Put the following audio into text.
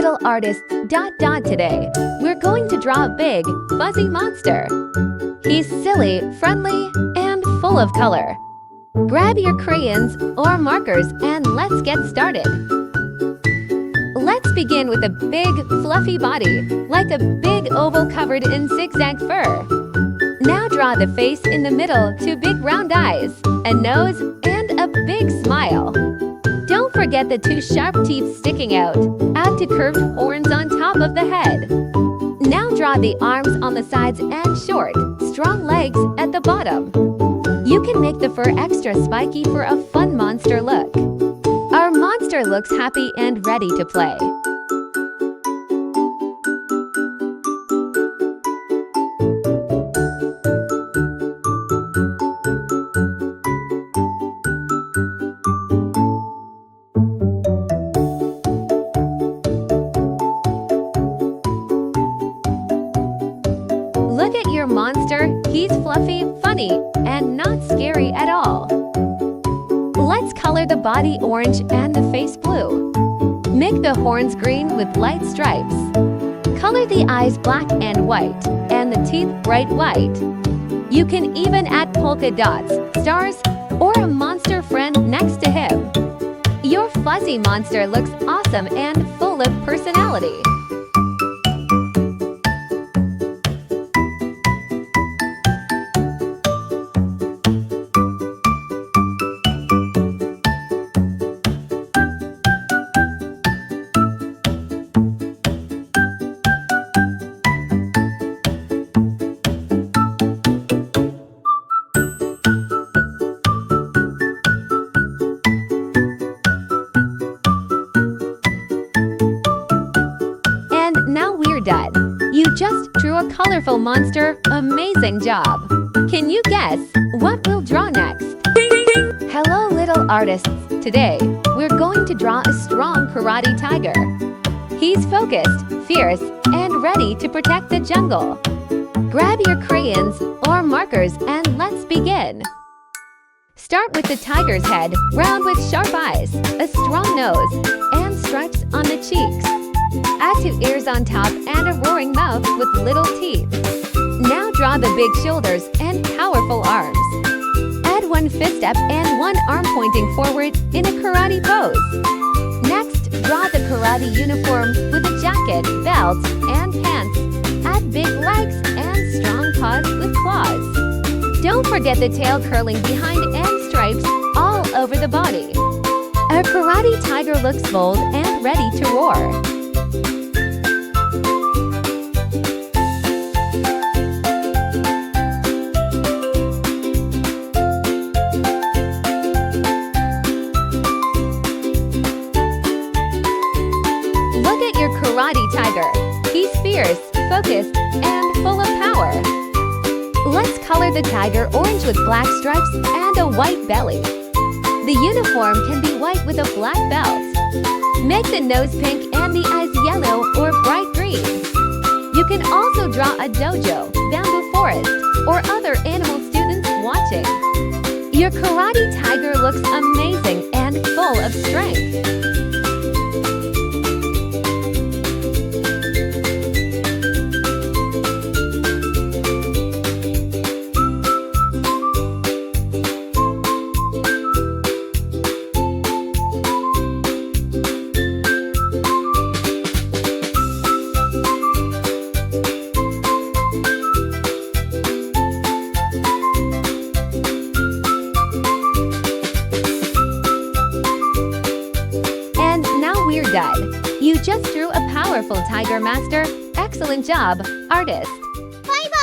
little artists. Today, we're going to draw a big, fuzzy monster. He's silly, friendly, and full of color. Grab your crayons or markers and let's get started. Let's begin with a big, fluffy body, like a big oval covered in zigzag fur. Now draw the face in the middle, two big round eyes, a nose, and a big smile. Don't forget the two sharp teeth sticking out. Add two curved horns on top of the head. Now draw the arms on the sides and short, strong legs at the bottom. You can make the fur extra spiky for a fun monster look. Our monster looks happy and ready to play. Look at your monster. He's fluffy, funny, and not scary at all. Let's color the body orange and the face blue. Make the horns green with light stripes. Color the eyes black and white, and the teeth bright white. You can even add polka dots, stars, or a monster friend next to him. Your fuzzy monster looks awesome and full of personality. Now we're done. You just drew a colorful monster. Amazing job! Can you guess what we'll draw next? Hello, little artists. Today, we're going to draw a strong karate tiger. He's focused, fierce, and ready to protect the jungle. Grab your crayons or markers and let's begin. Start with the tiger's head, round with sharp eyes, a strong nose, and stripes on the cheeks. Add two ears on top and a roaring mouth with little teeth. Now draw the big shoulders and powerful arms. Add one fist up and one arm pointing forward in a karate pose. Next, draw the karate uniform with a jacket, belt, and pants. Add big legs and strong paws with claws. Don't forget the tail curling behind and stripes all over the body. A karate tiger looks bold and ready to roar. Karate tiger. He's fierce, focused, and full of power. Let's color the tiger orange with black stripes and a white belly. The uniform can be white with a black belt. Make the nose pink and the eyes yellow or bright green. You can also draw a dojo, bamboo forest, or other animal students watching. Your karate tiger looks amazing and full of strength. We're done. You just drew a powerful tiger master. Excellent job, artist. Bye-bye!